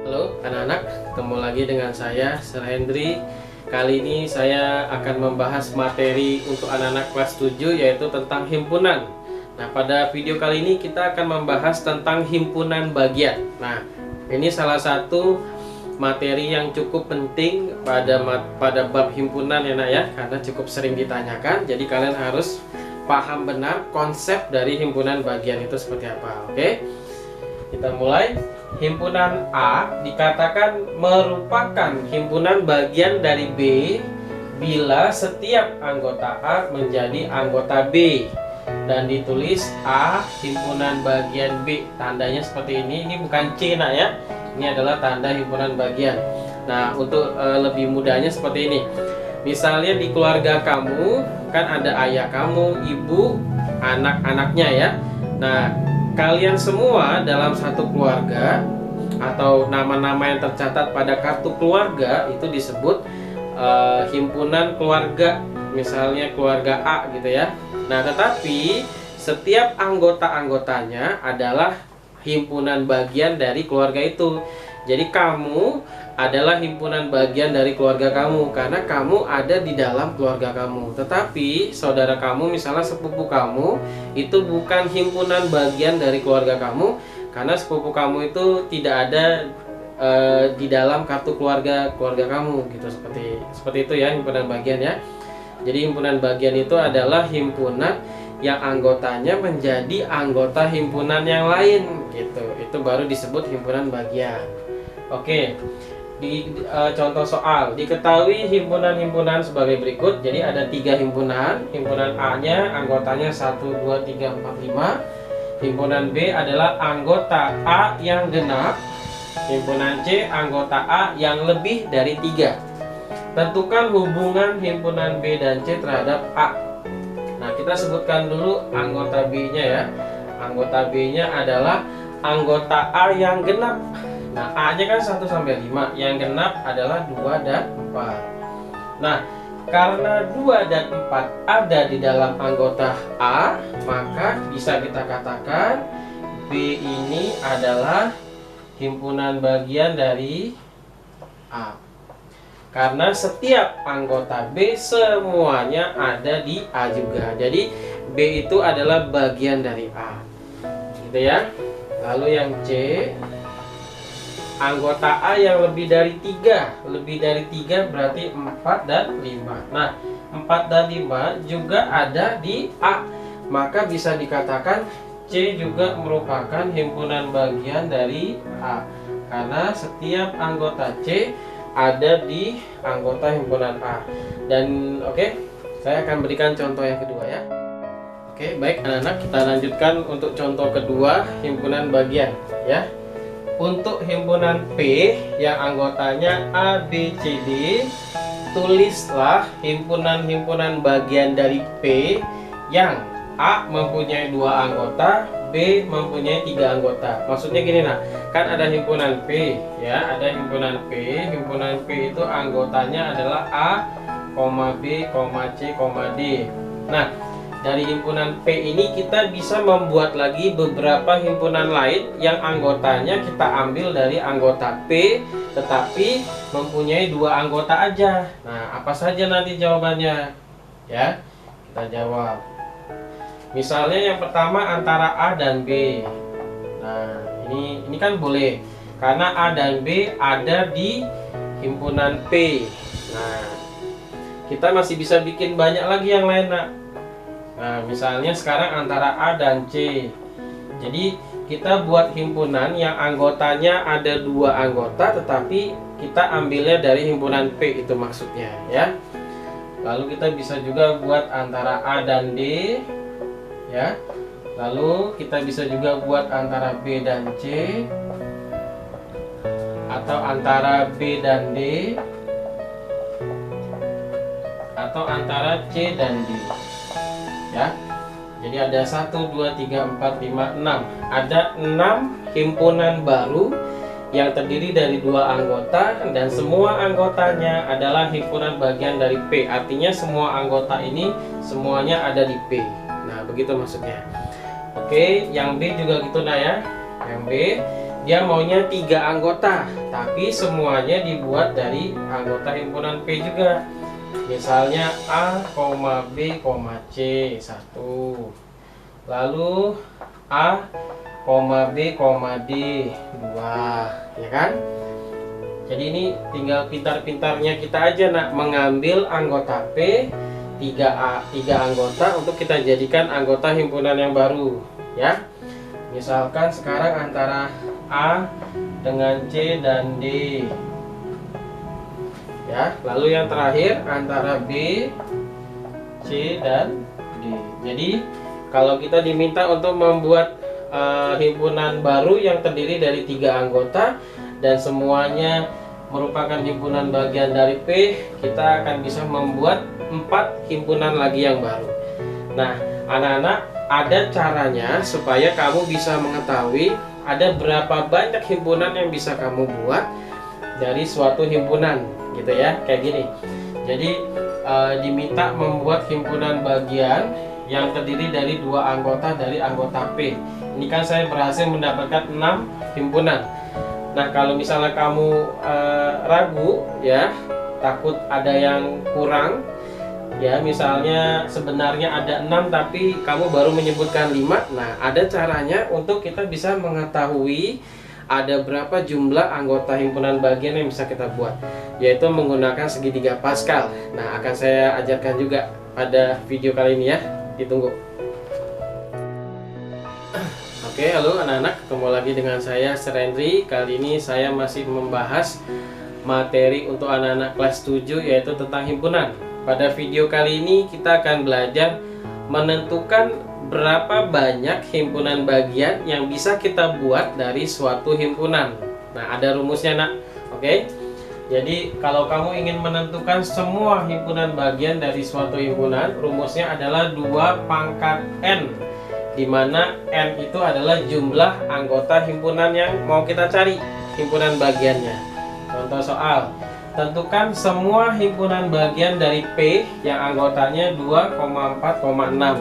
Halo anak-anak, ketemu lagi dengan saya, Sir Hendry. Kali ini saya akan membahas materi untuk anak-anak kelas 7, yaitu tentang himpunan. Nah, pada video kali ini kita akan membahas tentang himpunan bagian. Nah, ini salah satu materi yang cukup penting pada bab himpunan ya nak ya, karena cukup sering ditanyakan. Jadi kalian harus paham benar konsep dari himpunan bagian itu seperti apa. Oke, kita mulai. Himpunan A dikatakan merupakan himpunan bagian dari B bila setiap anggota A menjadi anggota B, dan ditulis A himpunan bagian B. Tandanya seperti ini. Ini bukan C nak ya, ini adalah tanda himpunan bagian. Nah, untuk lebih mudahnya seperti ini. Misalnya di keluarga kamu kan ada ayah kamu, ibu, anak-anaknya ya. Nah, kalian semua dalam satu keluarga atau nama-nama yang tercatat pada kartu keluarga itu disebut himpunan keluarga. Misalnya keluarga A gitu ya. Nah, tetapi setiap anggota-anggotanya adalah himpunan bagian dari keluarga itu. Jadi kamu adalah himpunan bagian dari keluarga kamu karena kamu ada di dalam keluarga kamu. Tetapi saudara kamu, misalnya sepupu kamu, itu bukan himpunan bagian dari keluarga kamu karena sepupu kamu itu tidak ada di dalam kartu keluarga kamu gitu. Seperti itu ya himpunan bagian ya. Jadi himpunan bagian itu adalah himpunan yang anggotanya menjadi anggota himpunan yang lain gitu. Itu baru disebut himpunan bagian. Oke. Di contoh soal, diketahui himpunan-himpunan sebagai berikut. Jadi ada 3 himpunan. Himpunan A-nya anggotanya 1, 2, 3, 4, 5. Himpunan B adalah anggota A yang genap. Himpunan C anggota A yang lebih dari 3. Tentukan hubungan himpunan B dan C terhadap A. Nah, kita sebutkan dulu anggota B-nya ya. Anggota B-nya adalah anggota A yang genap. Nah, A-nya kan 1 sampai 5, yang genap adalah 2 dan 4. Nah, karena 2 dan 4 ada di dalam anggota A, maka bisa kita katakan B ini adalah himpunan bagian dari A. Karena setiap anggota B semuanya ada di A juga. Jadi B itu adalah bagian dari A. Gitu ya. Lalu yang C, anggota A yang lebih dari 3. Lebih dari 3 berarti 4 dan 5. Nah, 4 dan 5 juga ada di A. Maka bisa dikatakan C juga merupakan himpunan bagian dari A. Karena setiap anggota C ada di anggota himpunan A. Dan oke, saya akan berikan contoh yang kedua ya. Oke, baik anak-anak, kita lanjutkan untuk contoh kedua, himpunan bagian ya. Untuk himpunan P yang anggotanya A, B, C, D, tulislah himpunan-himpunan bagian dari P yang A mempunyai 2 anggota, B mempunyai 3 anggota. Maksudnya gini nah, kan ada himpunan P ya, ada himpunan P. Himpunan P itu anggotanya adalah A, B, C, D. Nah, dari himpunan P ini kita bisa membuat lagi beberapa himpunan lain yang anggotanya kita ambil dari anggota P, tetapi mempunyai 2 anggota aja. Nah, apa saja nanti jawabannya? Ya, kita jawab. Misalnya yang pertama antara A dan B. Nah, ini kan boleh karena A dan B ada di himpunan P. Nah, kita masih bisa bikin banyak lagi yang lain nak. Nah, misalnya sekarang antara A dan C. Jadi kita buat himpunan yang anggotanya ada 2 anggota, tetapi kita ambilnya dari himpunan P, itu maksudnya ya. Lalu kita bisa juga buat antara A dan D ya. Lalu kita bisa juga buat antara B dan C, atau antara B dan D, atau antara C dan D ya. Jadi ada 1, 2, 3, 4, 5, 6. Ada 6 himpunan baru yang terdiri dari 2 anggota, dan semua anggotanya adalah himpunan bagian dari P. Artinya semua anggota ini semuanya ada di P. Nah, begitu maksudnya. Oke, yang B juga gitu nah ya. Yang B dia maunya 3 anggota, tapi semuanya dibuat dari anggota himpunan P juga. Misalnya A, B, C 1. Lalu A, B, D 2, ya kan? Jadi ini tinggal pintar-pintarnya kita aja nak mengambil anggota P 3 anggota untuk kita jadikan anggota himpunan yang baru, ya. Misalkan sekarang antara A dengan C dan D, ya. Lalu yang terakhir antara B, C dan D. Jadi kalau kita diminta untuk membuat himpunan baru yang terdiri dari 3 anggota dan semuanya merupakan himpunan bagian dari P, kita akan bisa membuat 4 himpunan lagi yang baru. Nah, anak-anak, ada caranya supaya kamu bisa mengetahui ada berapa banyak himpunan yang bisa kamu buat dari suatu himpunan, gitu ya, kayak gini. Jadi diminta membuat himpunan bagian yang terdiri dari 2 anggota dari anggota P. Ini kan saya berhasil mendapatkan 6 himpunan. Nah, kalau misalnya kamu ragu, ya, takut ada yang kurang, ya, misalnya sebenarnya ada 6 tapi kamu baru menyebutkan 5. Nah, ada caranya untuk kita bisa mengetahui ada berapa jumlah anggota himpunan bagian yang bisa kita buat, yaitu menggunakan segitiga Pascal. Nah, akan saya ajarkan juga pada video kali ini, ya. Ditunggu. Oke, halo anak-anak, ketemu lagi dengan saya Sir Hendry. Kali ini saya masih membahas materi untuk anak-anak kelas 7, yaitu tentang himpunan. Pada video kali ini kita akan belajar menentukan berapa banyak himpunan bagian yang bisa kita buat dari suatu himpunan. Nah, ada rumusnya, nak. Oke. Jadi kalau kamu ingin menentukan semua himpunan bagian dari suatu himpunan, rumusnya adalah 2 pangkat N, di mana N itu adalah jumlah anggota himpunan yang mau kita cari himpunan bagiannya. Contoh soal, tentukan semua himpunan bagian dari P yang anggotanya 2,4,6.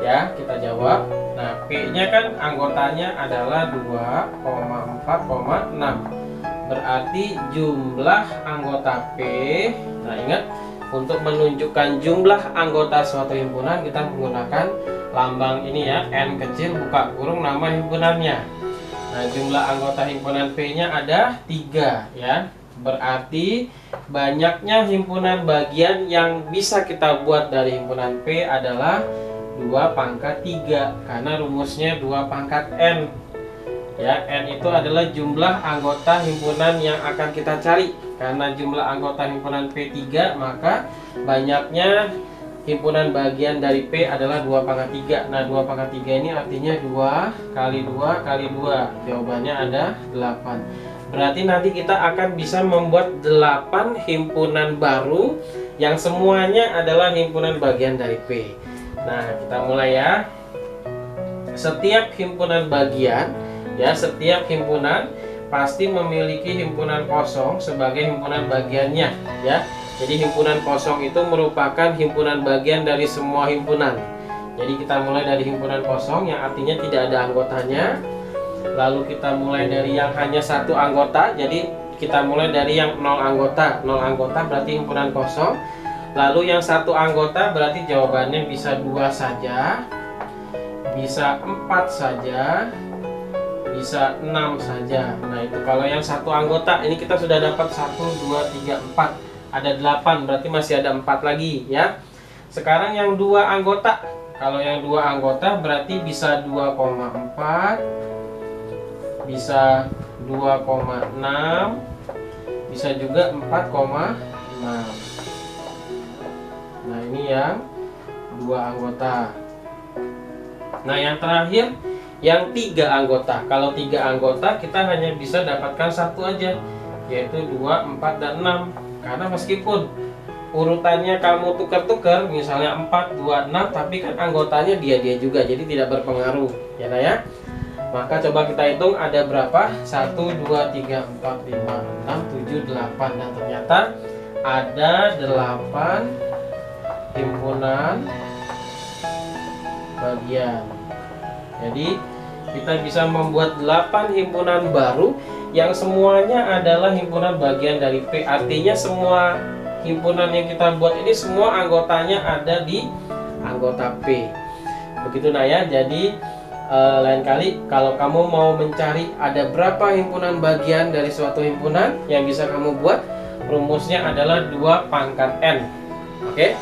Ya, kita jawab. Nah, P-nya kan anggotanya adalah 2,4,6. Berarti jumlah anggota P. Nah, ingat, untuk menunjukkan jumlah anggota suatu himpunan kita menggunakan lambang ini, ya, N kecil buka kurung nama himpunannya. Nah, jumlah anggota himpunan P-nya ada 3, ya. Berarti banyaknya himpunan bagian yang bisa kita buat dari himpunan P adalah 2 pangkat 3, karena rumusnya 2 pangkat N. Ya, N itu adalah jumlah anggota himpunan yang akan kita cari. Karena jumlah anggota himpunan P 3, maka banyaknya himpunan bagian dari P adalah 2 pangkat 3. Nah, 2 pangkat 3 ini artinya 2 kali 2 kali 2. Jawabannya ada 8. Berarti nanti kita akan bisa membuat 8 himpunan baru yang semuanya adalah himpunan bagian dari P. Nah, kita mulai, ya. Setiap himpunan bagian, ya, setiap himpunan pasti memiliki himpunan kosong sebagai himpunan bagiannya, ya. Jadi himpunan kosong itu merupakan himpunan bagian dari semua himpunan. Jadi kita mulai dari himpunan kosong yang artinya tidak ada anggotanya. Lalu kita mulai dari yang hanya 1 anggota. Jadi kita mulai dari yang 0 anggota. 0 anggota berarti himpunan kosong. Lalu yang 1 anggota berarti jawabannya bisa 2 saja, bisa 4 saja, bisa 6 saja. Nah, itu kalau yang 1 anggota. Ini kita sudah dapat 1, 2, 3, 4. Ada 8, berarti masih ada 4 lagi, ya. Sekarang yang 2 anggota. Kalau yang 2 anggota berarti bisa 2,4, bisa 2,6, bisa juga 4,6. Nah, ini yang 2 anggota. Nah, yang terakhir yang 3 anggota. Kalau 3 anggota kita hanya bisa dapatkan 1 aja, yaitu 2, 4, dan 6. Karena meskipun urutannya kamu tukar-tukar, misalnya 4, 2, 6, tapi kan anggotanya dia-dia juga, jadi tidak berpengaruh, ya, nah, ya. Maka coba kita hitung ada berapa? 1, 2, 3, 4, 5, 6, 7, 8. Dan ternyata ada 8 himpunan bagian. Jadi kita bisa membuat 8 himpunan baru yang semuanya adalah himpunan bagian dari P. Artinya semua himpunan yang kita buat ini semua anggotanya ada di anggota P. Begitu nah ya. Jadi lain kali kalau kamu mau mencari ada berapa himpunan bagian dari suatu himpunan yang bisa kamu buat, rumusnya adalah 2 pangkat N. Oke?